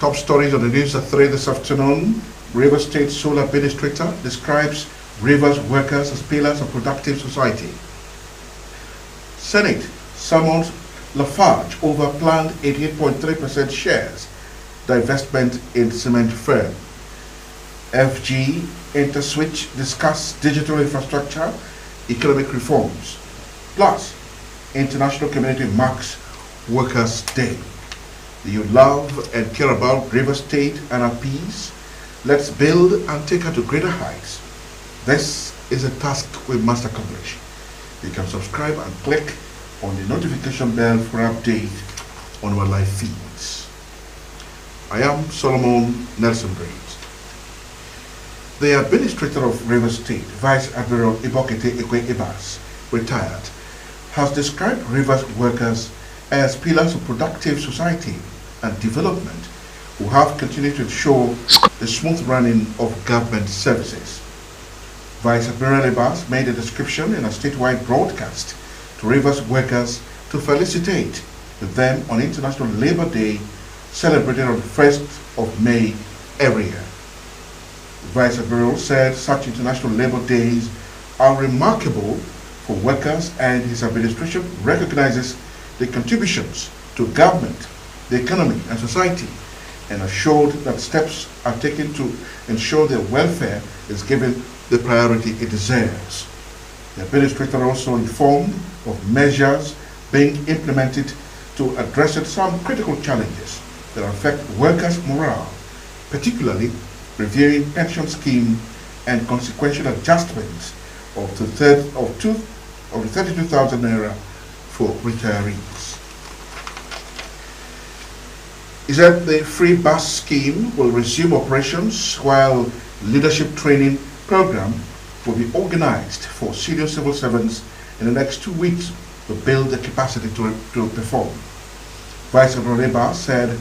Top stories on the news at 3 this afternoon. Rivers State Solar Administrator describes Rivers workers as pillars of productive society. Senate summons Lafarge over planned 88.3% shares divestment in cement firm. FG Interswitch discuss digital infrastructure, economic reforms. Plus, international community marks Workers' Day. Do you love and care about River State and our peace? Let's build and take her to greater heights. This is a task we must accomplish. You can subscribe and click on the notification bell for update on our live feeds. I am Solomon Nelson Brains. The administrator of River State, Vice Admiral Ibokete Ekwe Ibas, retired, has described Rivers workers as pillars of productive society and development who have continued to ensure the smooth running of government services. Vice Admiral Ibas made a description in a statewide broadcast to Rivers workers to felicitate them on International Labour Day celebrated on the 1st of May every year. Vice Admiral said such International Labour Days are remarkable for workers, and his administration recognizes the contributions to government, the economy and society, and assured that steps are taken to ensure their welfare is given the priority it deserves. The administrator also informed of measures being implemented to address some critical challenges that affect workers' morale, particularly reviewing pension scheme and consequential adjustments of the 32,000 naira for retirees. He said the free bus scheme will resume operations while leadership training program will be organized for senior civil servants in the next 2 weeks to build the capacity to perform. Vice Admiral said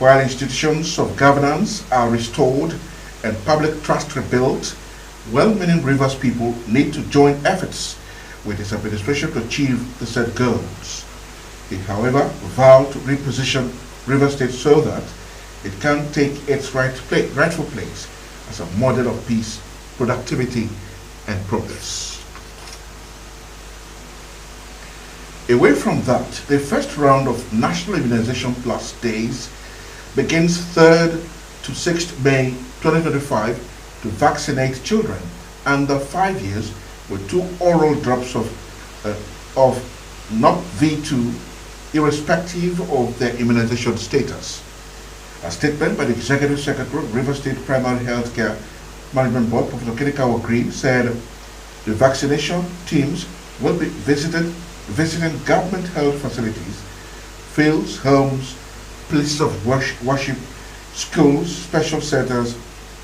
while institutions of governance are restored and public trust rebuilt, well-meaning Rivers people need to join efforts with his administration to achieve the said goals. He, however, vowed to reposition River State so that it can take its rightful place as a model of peace, productivity, and progress. Away from that, the first round of National Immunization Plus Days begins 3rd to 6th May 2025 to vaccinate children under 5 years with 2 oral drops of NOP-V2 irrespective of their immunization status. A statement by the Executive Secretary of River State Primary Healthcare Management Board, Professor Kenikawa Green, said the vaccination teams will be visiting government health facilities, fields, homes, places of worship, schools, special centers,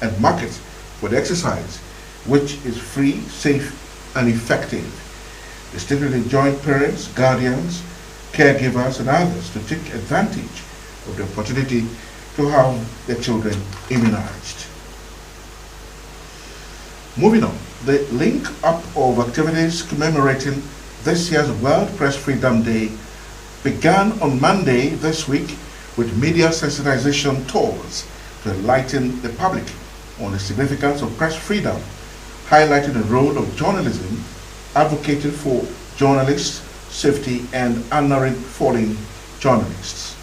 and markets for the exercise, which is free, safe, and effective. The state will enjoin parents, guardians, caregivers, and others to take advantage of the opportunity to have their children immunized. Moving on, the link up of activities commemorating this year's World Press Freedom Day began on Monday this week with media sensitization tours to enlighten the public on the significance of press freedom, highlighting the role of journalism, advocating for journalists' safety, and honoring fallen journalists.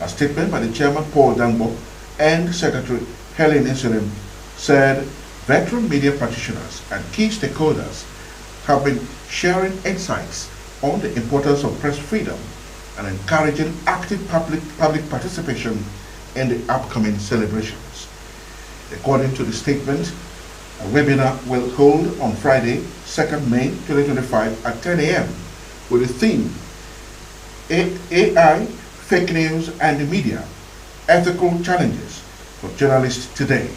A statement by the Chairman Paul Dangbo and Secretary Helen Insulin said veteran media practitioners and key stakeholders have been sharing insights on the importance of press freedom and encouraging active public participation in the upcoming celebrations. According to the statement, a webinar will hold on Friday, 2nd May 2025 at 10 a.m. with the theme AI, Fake News and the Media, Ethical Challenges for Journalists Today,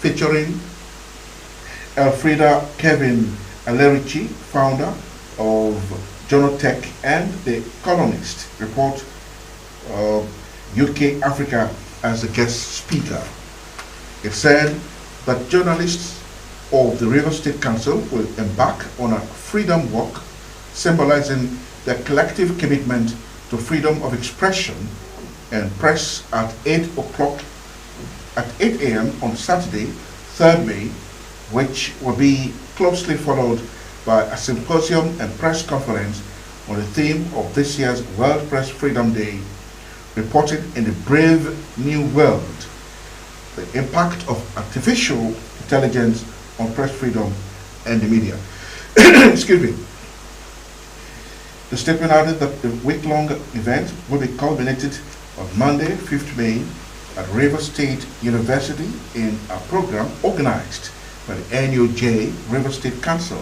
featuring Elfrida Kevin Alerici, founder of Jonotech and the Columnist Report UK Africa as a guest speaker. It said that journalists of the River State Council will embark on a freedom walk symbolizing their collective commitment to freedom of expression and press at 8 o'clock at 8 a.m. on Saturday, 3rd May, which will be closely followed by a symposium and press conference on the theme of this year's World Press Freedom Day, Reported in the Brave New World, the impact of artificial intelligence on press freedom and the media. Excuse me. The statement added that the week-long event will be culminated on Monday, 5th May, at Rivers State University in a program organized by the NUJ Rivers State Council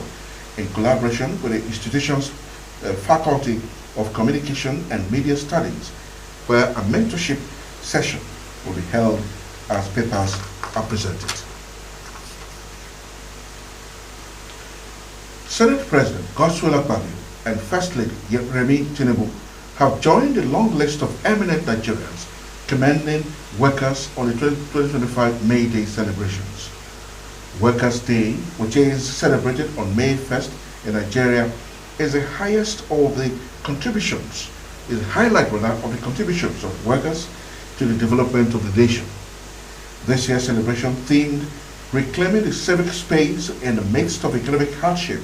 in collaboration with the institution's Faculty of Communication and Media Studies, where a mentorship session will be held as papers are presented. Senate President Godswill Akpabio and First Lady Remi Tinubu have joined the long list of eminent Nigerians commending workers on the 2025 May Day celebrations. Workers' Day, which is celebrated on May 1st in Nigeria, is the highest of the contributions, is a highlight rather of the contributions of workers to the development of the nation. This year's celebration themed Reclaiming the Civic Space in the Midst of Economic Hardship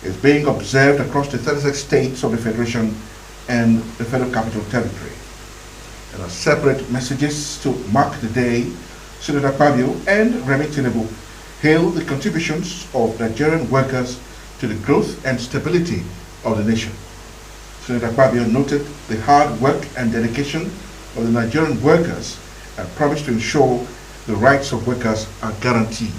is being observed across the 36 states of the Federation and the Federal Capital Territory. And as separate messages to mark the day, Senator Akpabio and Remi Tinubu hailed the contributions of Nigerian workers to the growth and stability of the nation. Senator Akpabio noted the hard work and dedication of the Nigerian workers and promised to ensure the rights of workers are guaranteed.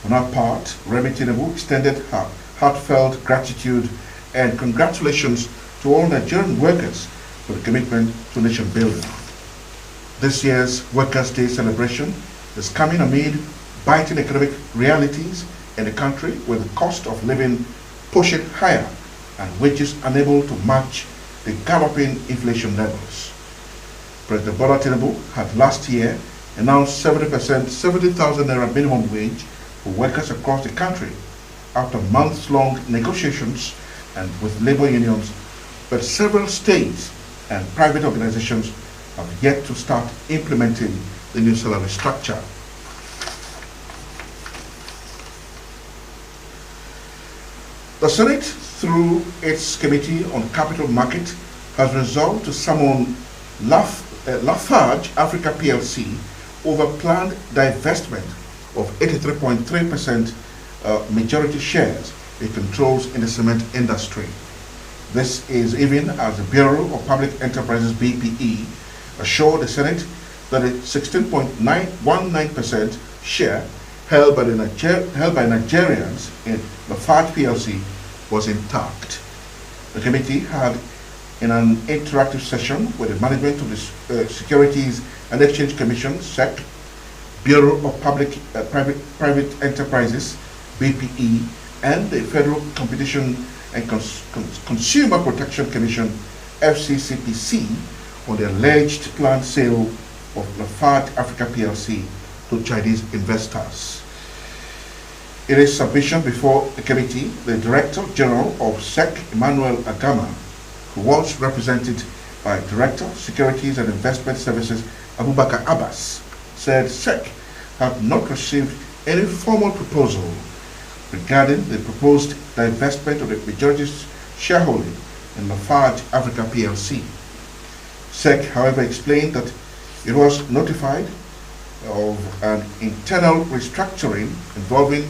On our part, Remi Tinubu extended her heartfelt gratitude and congratulations to all Nigerian workers for the commitment to nation building. This year's Workers' Day celebration is coming amid biting economic realities in the country, with the cost of living pushing higher and wages unable to match the galloping inflation levels. President Bola Tinubu had last year announced 70,000 naira minimum wage for workers across the country after months-long negotiations and with labor unions, but several states and private organizations have yet to start implementing the new salary structure. The Senate, through its Committee on Capital Market, has resolved to summon Lafarge Africa PLC over planned divestment of 83.3% majority shares it controls in the cement industry. This is even as the Bureau of Public Enterprises (BPE) assured the Senate that a 16.919% share held by Nigerians in Lafarge PLC was intact. The committee had, in an interactive session with the management of the Securities and Exchange Commission (SEC), Bureau of Private Enterprises (BPE), and the Federal Competition and Consumer Protection Commission (FCCPC) on the alleged planned sale of Lafarge Africa PLC to Chinese investors. In his submission before the committee, the Director General of SEC, Emmanuel Agama, who was represented by Director, Securities and Investment Services, Abubakar Abbas, said SEC had not received any formal proposal regarding the proposed divestment of the majority shareholding in Lafarge Africa PLC. SEC, however, explained that it was notified of an internal restructuring involving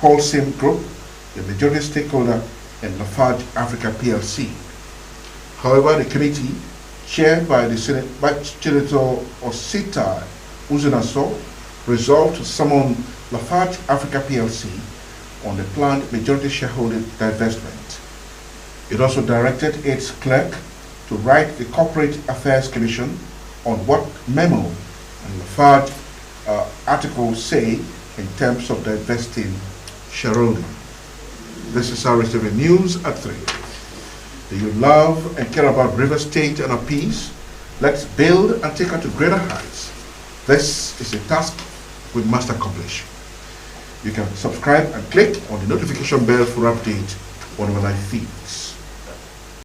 Holcim Group, the majority stakeholder in Lafarge Africa PLC. However, the committee, chaired by the Senator Osita Uzunaso, resolved to summon Lafarge Africa PLC on the planned majority shareholding divestment. It also directed its clerk to write the Corporate Affairs Commission on what memo and Lafarge articles say in terms of divesting shareholding. This is Rstv News at 3. Do you love and care about River State and our peace? Let's build and take her to greater heights. This is a task we must accomplish. You can subscribe and click on the notification bell for updates on our live feeds.